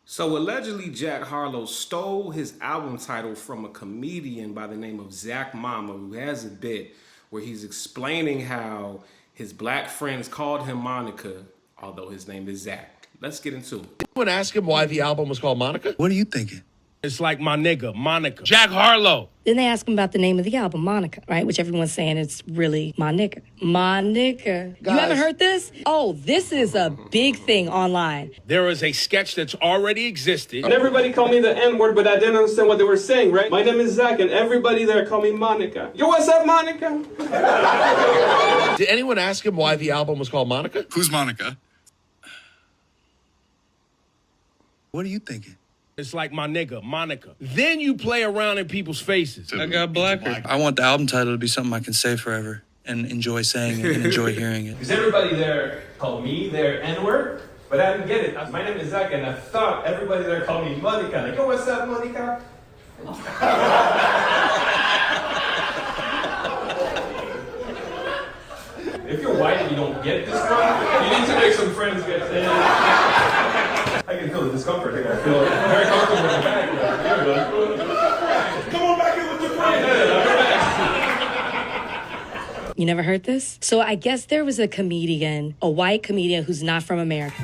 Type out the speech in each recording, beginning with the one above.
So allegedly, Jack Harlow stole his album title from a comedian by the name of Zach Mama, who has a bit where he's explaining how his black friends called him Monica, although his name is Zach. Let's get into it. I would ask him why the album was called Monica. What are you thinking? It's like my nigga, Monica. Jack Harlow. Then they ask him about the name of the album, Monica, right? Which everyone's saying it's really my nigga. My nigga. You haven't heard this? Oh, this is a big thing online. There is a sketch that's already existed. And everybody called me the N-word, but I didn't understand what they were saying, right? My name is Zach, and everybody there called me Monica. Yo, what's up, Monica? Did anyone ask him why the album was called Monica? Who's Monica? What are you thinking? It's like my nigga, Monica. Then you play around in people's faces. I got blacker. I want the album title to be something I can say forever and enjoy saying it and enjoy hearing it. Because everybody there called me their N-word, but I didn't get it. My name is Zach, and I thought everybody there called me Monica. Like, yo, what's up, Monica? If you're white and you don't get this one, you need to make some friends get it. I can feel the discomfort here. I feel very comfortable in the back. Come on back in with your friend. You never heard this? So I guess there was a comedian, a white comedian who's not from America,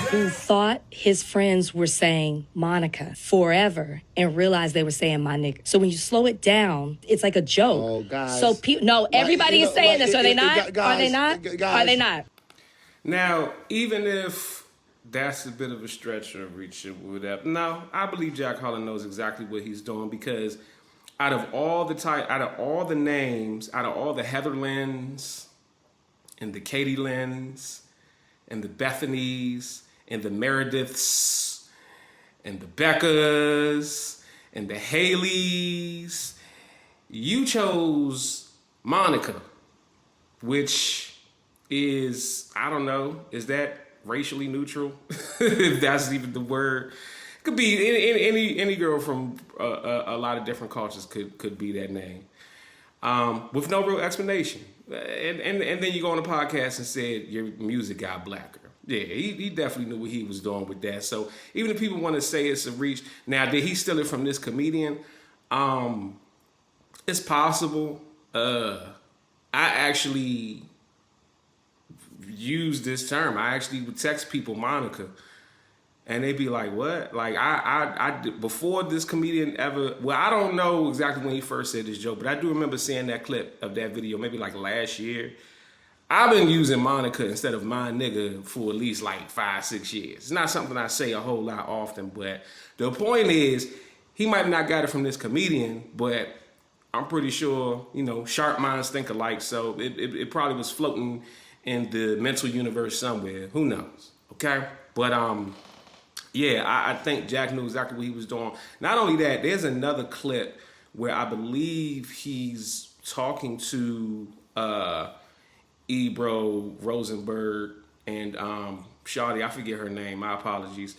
who thought his friends were saying Monica forever and realized they were saying my nigga. So when you slow it down, it's like a joke. Oh, guys. So everybody is saying this. Are they not? Are they not? Guys. Are they not? Now, even if that's a bit of a stretch or a reach or whatever, no, I believe Jack Harlow knows exactly what he's doing because out of all the names, out of all the Heather Lynns and the Katie Lynns and the Bethanies and the Merediths and the Beccas and the Haleys, you chose Monica, which is, I don't know, is that racially neutral? If that's even the word. It could be any girl from a lot of different cultures could be that name. With no real explanation. And then you go on a podcast and said your music got blacker. Yeah, he definitely knew what he was doing with that. So even if people want to say it's a reach, now did he steal it from this comedian? It's possible. I actually use this term. I actually would text people Monica, and they'd be like, "What?" Like I before this comedian ever. Well, I don't know exactly when he first said this joke, but I do remember seeing that clip of that video, maybe like last year. I've been using Monica instead of my nigga for at least like 5-6 years. It's not something I say a whole lot often, but the point is, he might not got it from this comedian, but I'm pretty sure, sharp minds think alike, so it probably was floating in the mental universe somewhere. Who knows? Okay? But yeah, I think Jack knew exactly what he was doing. Not only that, there's another clip where I believe he's talking to Ebro Rosenberg and Shawty, I forget her name, my apologies.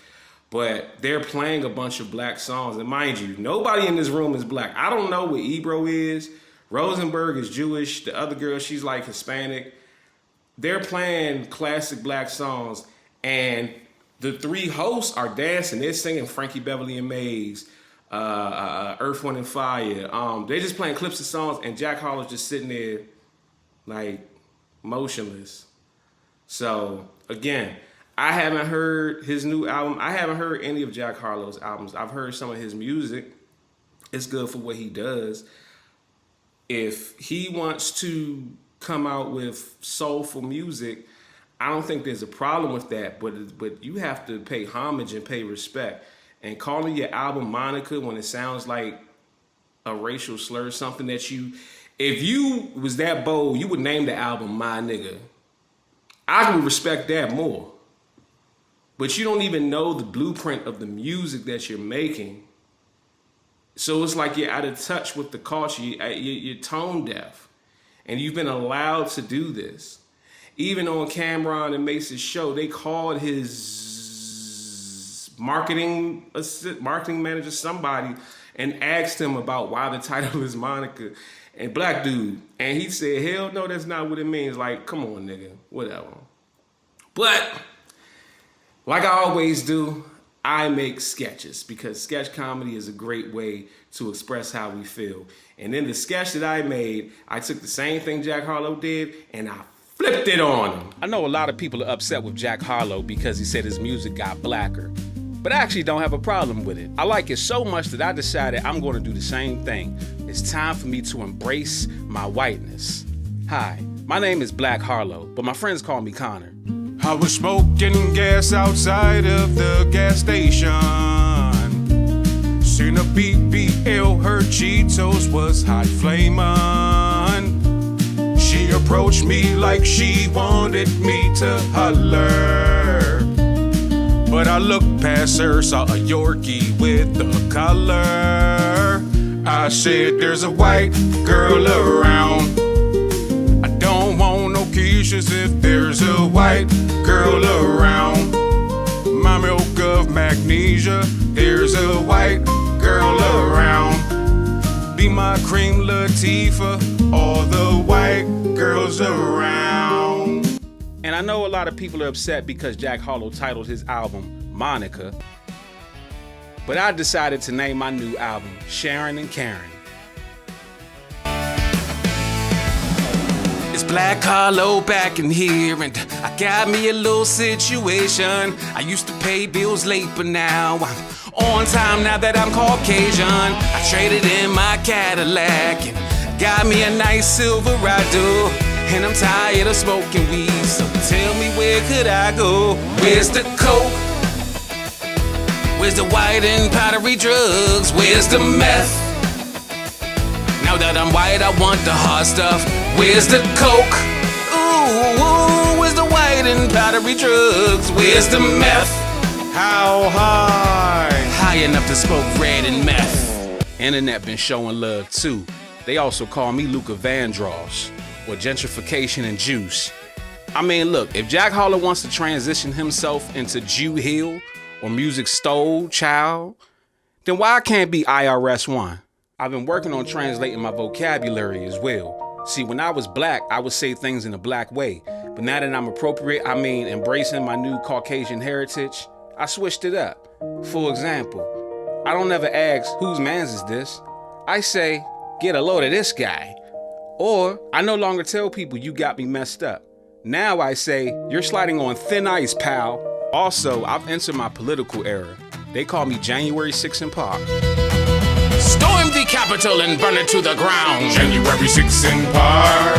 But they're playing a bunch of black songs. And mind you, nobody in this room is black. I don't know what Ebro is. Rosenberg is Jewish. The other girl, she's like Hispanic. They're playing classic black songs, and the three hosts are dancing. They're singing Frankie Beverly and Maze, Earth, Wind, and Fire. They're just playing clips of songs, and Jack Harlow's just sitting there, like, motionless. So, again, I haven't heard his new album. I haven't heard any of Jack Harlow's albums. I've heard some of his music. It's good for what he does. If he wants to come out with soulful music, I don't think there's a problem with that, but you have to pay homage and pay respect. And calling your album Monica when it sounds like a racial slur, something that if you was that bold, you would name the album My Nigga. I would respect that more. But you don't even know the blueprint of the music that you're making. So it's like you're out of touch with the culture. You're tone deaf. And you've been allowed to do this. Even on Cameron and Mace's show, they called his marketing manager, somebody, and asked him about why the title is Monica. And black dude. And he said, hell no, that's not what it means. Like, come on, nigga, whatever. But Like I always do, I make sketches because sketch comedy is a great way to express how we feel. And in the sketch that I made, I took the same thing Jack Harlow did and I flipped it on him. I know a lot of people are upset with Jack Harlow because he said his music got blacker, but I actually don't have a problem with it. I like it so much that I decided I'm going to do the same thing. It's time for me to embrace my whiteness. Hi, my name is Black Harlow, but my friends call me Connor. I was smoking gas outside of the gas station. Seen a BBL, her Cheetos was hot flamin'. She approached me like she wanted me to holler, but I looked past her, saw a Yorkie with a collar. I said, there's a white girl around. I don't want no quiches if there's a white girl around. My milk of magnesia, there's a white girl around. Be my cream Latifah, all the white girls around. And I know a lot of people are upset because Jack Harlow titled his album Monica, but I decided to name my new album Sharon and Karen. It's Black Harlow back in here, and I got me a little situation. I used to pay bills late, but now I'm on time now that I'm Caucasian. I traded in my Cadillac and got me a nice Silverado, and I'm tired of smoking weed, so tell me where could I go? Where's the coke? Where's the white and powdery drugs? Where's the meth? Now that I'm white, I want the hard stuff. Where's the coke? Ooh, where's the white and powdery drugs? Where's the meth? How high? High enough to smoke red and meth. Internet been showing love too. They also call me Luca Vandross, or gentrification and juice. I mean, look, if Jack Harlow wants to transition himself into Jew Hill or Music Stole Child, then why can't it be IRS 1? I've been working on translating my vocabulary as well. See, when I was black, I would say things in a black way. But now that I'm appropriate, I mean embracing my new Caucasian heritage, I switched it up. For example, I don't ever ask, whose man's is this? I say, get a load of this guy. Or, I no longer tell people you got me messed up. Now I say, you're sliding on thin ice, pal. Also, I've entered my political era. They call me January 6 in Park. Storm the Capitol and burn it to the ground. January 6 in Park.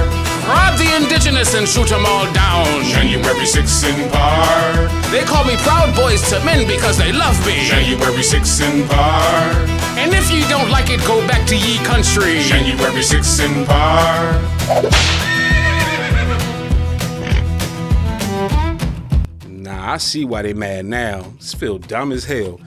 Rob the indigenous and shoot them all down. January 6 in Park. They call me Proud Boys to Men because they love me. January 6 in Park. And if you don't like it, go back to ye country. January 6 in Park. Nah, I see why they mad now. This feel dumb as hell.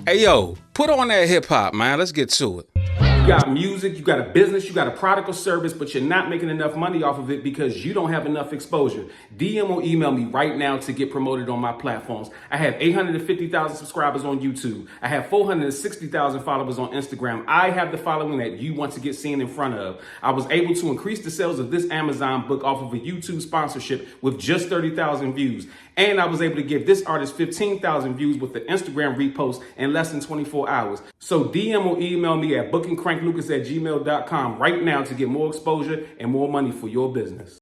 Hey yo, put on that hip hop, man. Let's get to it. You got music, you got a business, you got a product or service, but you're not making enough money off of it because you don't have enough exposure. DM or email me right now to get promoted on my platforms. I have 850,000 subscribers on YouTube. I have 460,000 followers on Instagram. I have the following that you want to get seen in front of. I was able to increase the sales of this Amazon book off of a YouTube sponsorship with just 30,000 views. And I was able to give this artist 15,000 views with the Instagram repost in less than 24 hours. So DM or email me at bookingcranklucas@gmail.com right now to get more exposure and more money for your business.